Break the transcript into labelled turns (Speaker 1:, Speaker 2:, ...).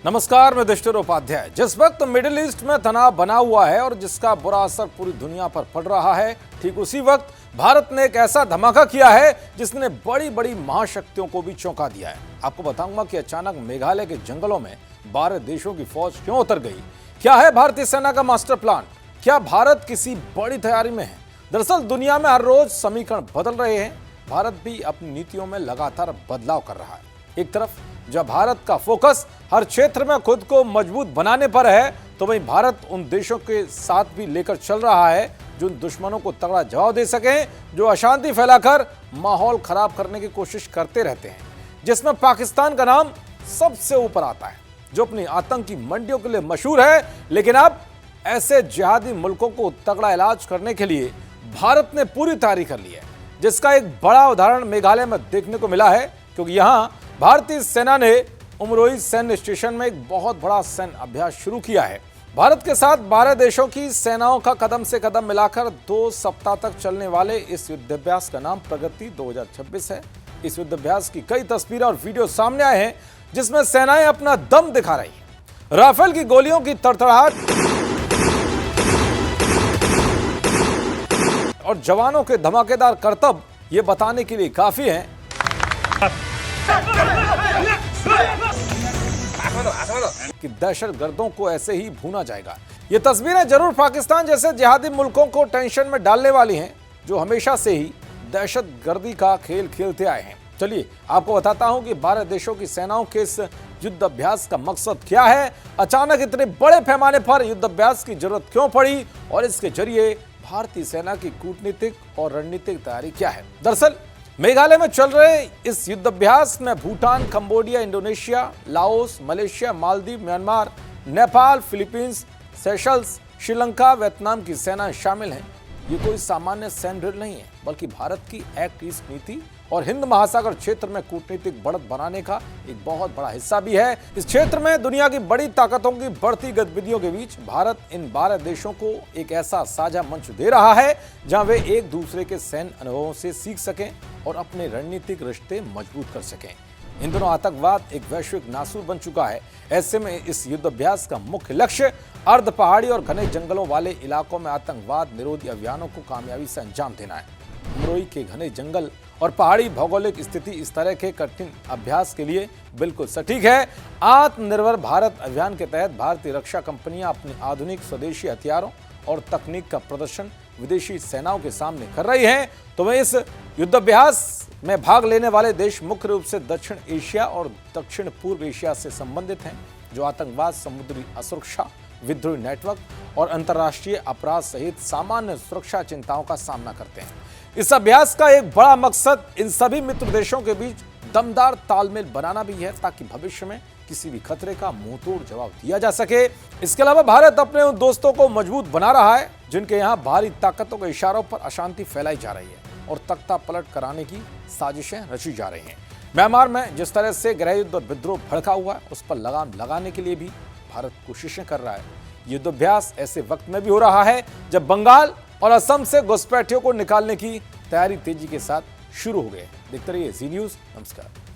Speaker 1: नमस्कार, मैं दृष्टर उपाध्याय। जिस वक्त मिडिल ईस्ट में तनाव बना हुआ है और जिसका बुरा असर पूरी दुनिया पर पड़ रहा है, ठीक उसी वक्त भारत ने एक ऐसा धमाका किया है जिसने बड़ी बड़ी महाशक्तियों को भी चौंका दिया है। आपको बताऊंगा कि अचानक मेघालय के जंगलों में 12 देशों की फौज क्यों उतर गई, क्या है भारतीय सेना का मास्टर प्लान, क्या भारत किसी बड़ी तैयारी में है। दरअसल दुनिया में हर रोज समीकरण बदल रहे हैं, भारत भी अपनी नीतियों में लगातार बदलाव कर रहा है। एक तरफ जब भारत का फोकस हर क्षेत्र में खुद को मजबूत बनाने पर है, तो वहीं भारत उन देशों के साथ भी लेकर चल रहा है जो उन दुश्मनों को तगड़ा जवाब दे सकें, जो अशांति फैलाकर माहौल खराब करने की कोशिश करते रहते हैं। जिसमें पाकिस्तान का नाम सबसे ऊपर आता है, जो अपनी आतंकी मंडियों के लिए मशहूर है। लेकिन अब ऐसे जिहादी मुल्कों को तगड़ा इलाज करने के लिए भारत ने पूरी तैयारी कर ली है, जिसका एक बड़ा उदाहरण मेघालय में देखने को मिला है, क्योंकि यहां भारतीय सेना ने उमरोई सैन्य स्टेशन में एक बहुत बड़ा सैन्य अभ्यास शुरू किया है। भारत के साथ 12 देशों की सेनाओं का कदम से कदम मिलाकर 2 सप्ताह तक चलने वाले इस युद्धाभ्यास का नाम प्रगति 2026 है। इस युद्धाभ्यास की कई तस्वीरें और वीडियो सामने आए हैं, जिसमें सेनाएं अपना दम दिखा रही हैं। राफेल की गोलियों की तड़तड़ाहट और जवानों के धमाकेदार करतब ये बताने के लिए काफी हैं कि दहशतगर्दों को ऐसे ही भूना जाएगा। ये तस्वीरें जरूर पाकिस्तान जैसे जिहादी मुल्कों को टेंशन में डालने वाली हैं, जो हमेशा से ही दहशतगर्दी का खेल खेलते आए हैं। चलिए आपको बताता हूं कि 12 देशों की सेनाओं के इस युद्ध अभ्यास का मकसद क्या है, अचानक इतने बड़े पैमाने पर युद्ध अभ्यास की जरूरत क्यों पड़ी और इसके जरिए भारतीय सेना की कूटनीतिक और रणनीतिक तैयारी क्या है। दरअसल मेघालय में चल रहे इस युद्धाभ्यास में Bhutan, Cambodia, Indonesia, Laos, Malaysia, Maldives, Myanmar, Nepal, Philippines, Seychelles, Sri Lanka, Vietnam की सेना शामिल हैं। ये कोई सामान्य सैन्य ड्रिल नहीं है, बल्कि भारत की एक्ट ईस्ट नीति और हिंद महासागर क्षेत्र में कूटनीतिक बढ़त बनाने का एक बहुत बड़ा हिस्सा भी है। इस क्षेत्र में दुनिया की बड़ी ताकतों की बढ़ती गतिविधियों के बीच भारत इन 12 देशों को एक ऐसा साझा मंच दे रहा है जहां वे एक दूसरे के सैन्य अनुभवों से सीख सकें और अपने रणनीतिक रिश्ते मजबूत कर सकें। इन दिनों आतंकवाद एक वैश्विक नासूर बन चुका है। ऐसे में इस युद्धाभ्यास का मुख्य लक्ष्य अर्ध पहाड़ी और घने जंगलों वाले इलाकों में आतंकवाद निरोधी अभियानों को कामयाबी से अंजाम देना है। उमरोई के घने जंगल और पहाड़ी भौगोलिक स्थिति इस तरह के कठिन अभ्यास के लिए बिल्कुल सटीक है। आत्मनिर्भर भारत अभियान के तहत भारतीय रक्षा कंपनियां अपनी आधुनिक स्वदेशी हथियारों और तकनीक का प्रदर्शन विदेशी सेनाओं के सामने कर रही हैं। तो वह इस युद्धाभ्यास में भाग लेने वाले देश मुख्य रूप से दक्षिण एशिया और दक्षिण पूर्व एशिया से संबंधित हैं, जो आतंकवाद, समुद्री असुरक्षा, विद्रोही नेटवर्क और अंतर्राष्ट्रीय अपराध सहित सामान्य सुरक्षा चिंताओं का सामना करते हैं। इस अभ्यास का एक बड़ा मकसद इन सभी मित्र देशों के बीच दमदार तालमेल बनाना भी है, ताकि भविष्य में किसी भी खतरे का मुंहतोड़ जवाब दिया जा सके। इसके अलावा भारत अपने उन दोस्तों को मजबूत बना रहा है जिनके यहाँ बाहरी ताकतों के इशारों पर अशांति फैलाई जा रही है और तख्ता पलट कराने की साजिशें रची जा रही हैं। म्यांमार में जिस तरह से गृह युद्ध और विद्रोह भड़का हुआ है, उस पर लगाम लगाने के लिए भी भारत कोशिशें कर रहा है। युद्धाभ्यास ऐसे वक्त में भी हो रहा है जब बंगाल और असम से घुसपैठियों को निकालने की तैयारी तेजी के साथ शुरू हो गई। देखते रहिए जी न्यूज़। नमस्कार।